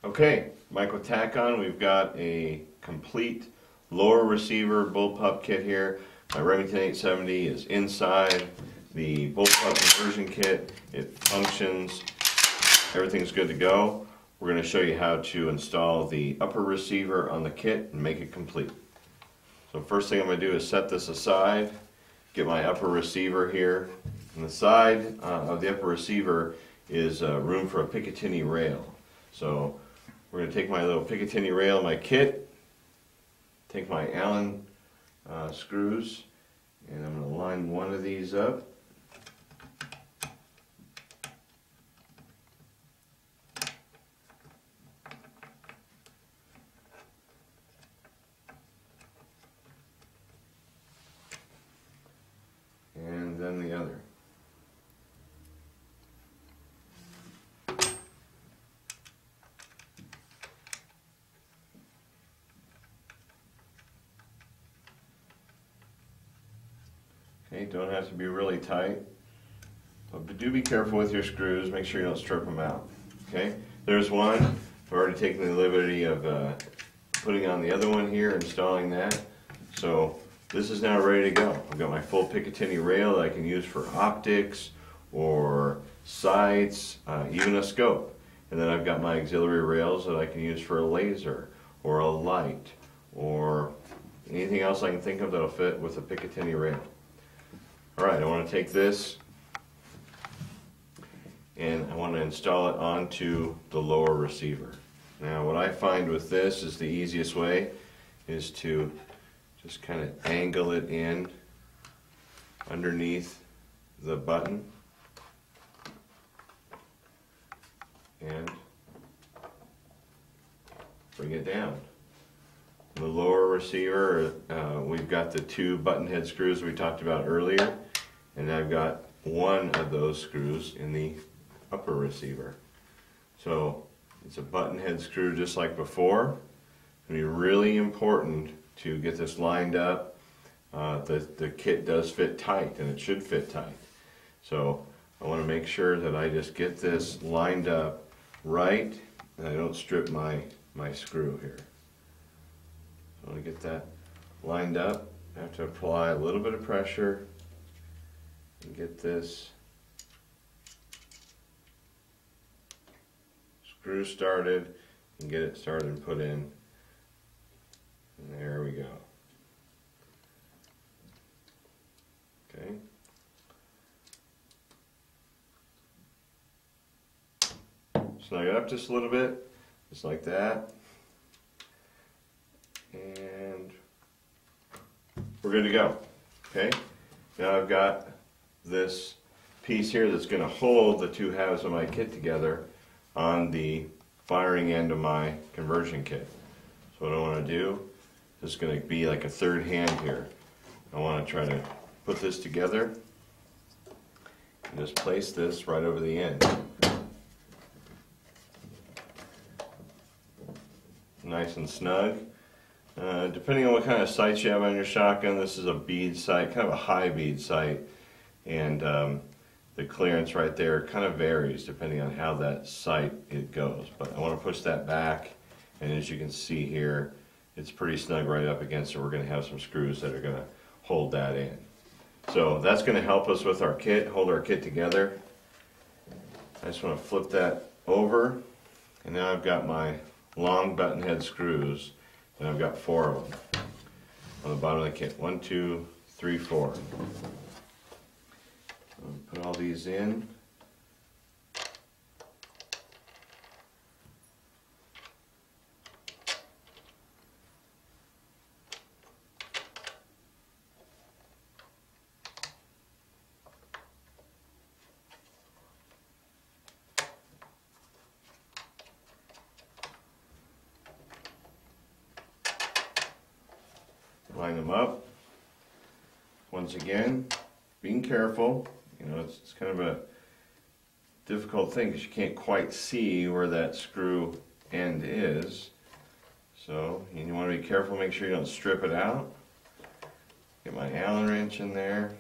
Okay, Mike with Tac+On. We've got a complete lower receiver bullpup kit here. My Remington 870 is inside the bullpup conversion kit. It functions. Everything's good to go. We're going to show you how to install the upper receiver on the kit and make it complete. So first thing I'm going to do is set this aside, get my upper receiver here. On the side of the upper receiver is room for a Picatinny rail. So we're going to take my little Picatinny rail in my kit, take my Allen screws, and I'm going to line one of these up. And then the other. Okay, don't have to be really tight, but do be careful with your screws. Make sure you don't strip them out. Okay, there's one. I've already taken the liberty of putting on the other one here, installing that. So this is now ready to go. I've got my full Picatinny rail that I can use for optics or sights, even a scope. And then I've got my auxiliary rails that I can use for a laser or a light or anything else I can think of that'll fit with a Picatinny rail. Alright, I want to take this and I want to install it onto the lower receiver. Now what I find with this is the easiest way is to just kind of angle it in underneath the button and bring it down. The lower receiver, we've got the two button head screws we talked about earlier, and I've got one of those screws in the upper receiver. So it's a button head screw just like before. It's going to be really important to get this lined up. The kit does fit tight, and it should fit tight. So I want to make sure that I just get this lined up right, and I don't strip my screw here. I want to get that lined up. I have to apply a little bit of pressure and get this screw started and get it started and put in. And there we go. Okay. Snug it up just a little bit, just like that. And we're good to go. Okay. Now I've got this piece here that's going to hold the two halves of my kit together on the firing end of my conversion kit. So what I want to do is going to be like a third hand here. I want to try to put this together and just place this right over the end. Nice and snug. Depending on what kind of sights you have on your shotgun, this is a bead sight, kind of a high bead sight, and the clearance right there kind of varies depending on how that sight it goes. But I want to push that back, and as you can see here, it's pretty snug right up against it. We're going to have some screws that are going to hold that in. So that's going to help us with our kit, hold our kit together. I just want to flip that over, and now I've got my long button head screws, and I've got 4 of them on the bottom of the kit. 1, 2, 3, 4. Put all these in. Line them up. Once again, being careful. You know, it's kind of a difficult thing because you can't quite see where that screw end is. So you want to be careful, make sure you don't strip it out. Get my Allen wrench in there.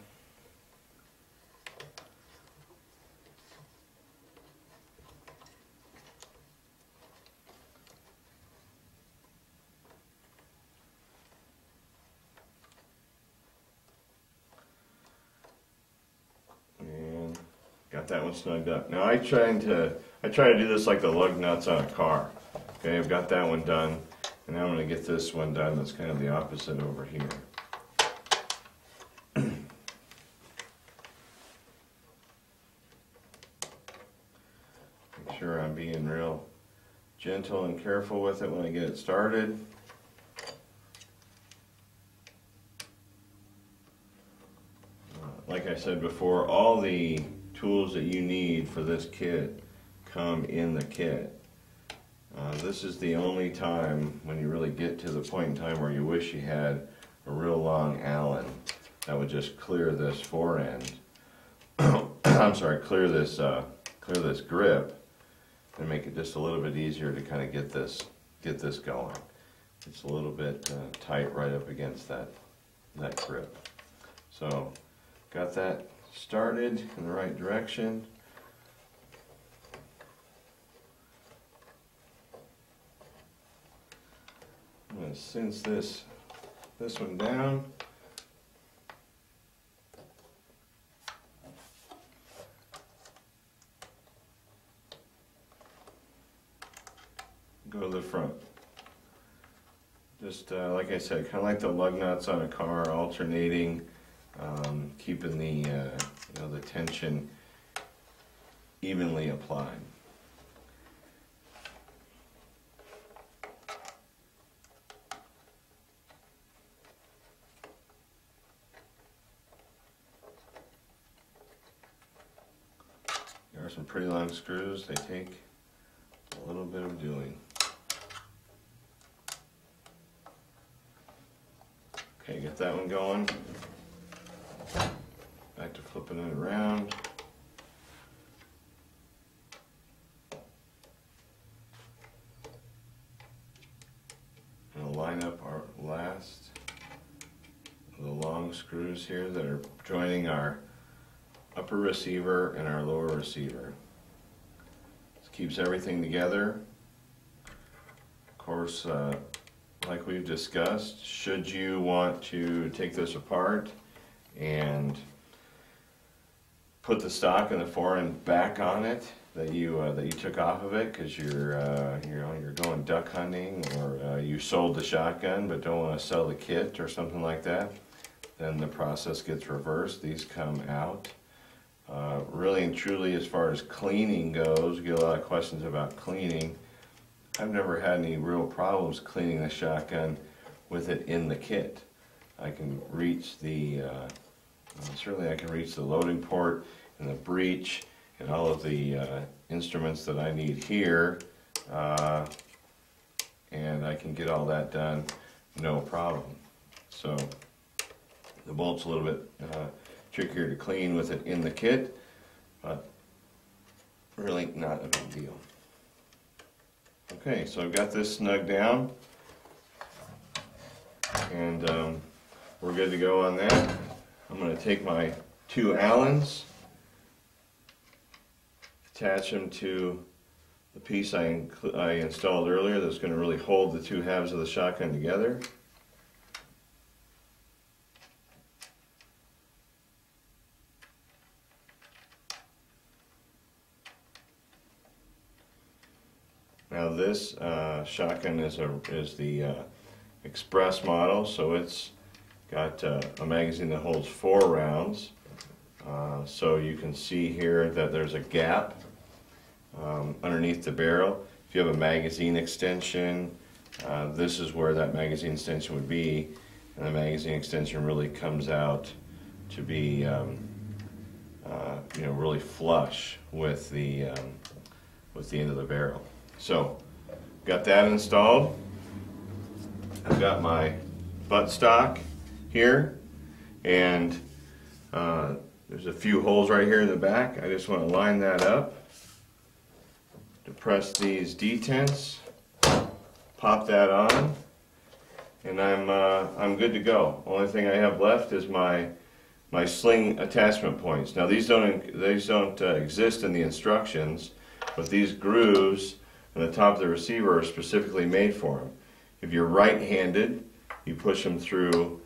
that one snugged up. Now I try to do this like the lug nuts on a car. Okay, I've got that one done, and now I'm going to get this one done that's kind of the opposite over here. Make sure I'm being real gentle and careful with it when I get it started. Like I said before, all the tools that you need for this kit come in the kit. This is the only time when you really get to the point in time where you wish you had a real long Allen that would just clear this fore end. I'm sorry, clear this grip and make it just a little bit easier to kind of get this going. It's a little bit tight right up against that grip. So got that started in the right direction. I'm going to cinch this one down. Go to the front. Just like I said, kind of like the lug nuts on a car, alternating, keeping the the tension evenly applied. There are some pretty long screws. They take a little bit of doing. Okay, get that one going. Back to flipping it around. And I'll line up our last of the long screws here that are joining our upper receiver and our lower receiver. This keeps everything together. Of course, like we've discussed, should you want to take this apart and put the stock and the fore end back on it that you took off of it because you're going duck hunting, or you sold the shotgun but don't want to sell the kit or something like that, then the process gets reversed. These come out. Really and truly, as far as cleaning goes, you get a lot of questions about cleaning. I've never had any real problems cleaning the shotgun with it in the kit. I can reach the certainly I can reach the loading port and the breech and all of the instruments that I need here, and I can get all that done no problem. So the bolt's a little bit trickier to clean with it in the kit, but really not a big deal. Okay, so I've got this snug down, and we're good to go on that. I'm going to take my two Allens, attach them to the piece I installed earlier that's going to really hold the two halves of the shotgun together. Now this shotgun is the Express model, so it's got a magazine that holds 4 rounds. So you can see here that there's a gap underneath the barrel. If you have a magazine extension, this is where that magazine extension would be, and the magazine extension really comes out to be really flush with the end of the barrel. So, got that installed. I've got my buttstock here, and there's a few holes right here in the back. I just want to line that up, depress these detents, pop that on, and I'm good to go. Only thing I have left is my sling attachment points. Now these don't exist in the instructions, but these grooves on the top of the receiver are specifically made for them. If you're right-handed, you push them through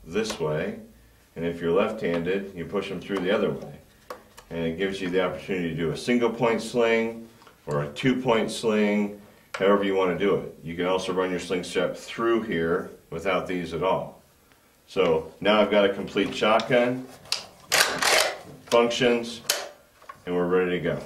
this way, and if you're left-handed, you push them through the other way. and it gives you the opportunity to do a single point sling or a 2-point sling, however you want to do it. You can also run your sling strap through here without these at all. So now I've got a complete shotgun, functions, and we're ready to go.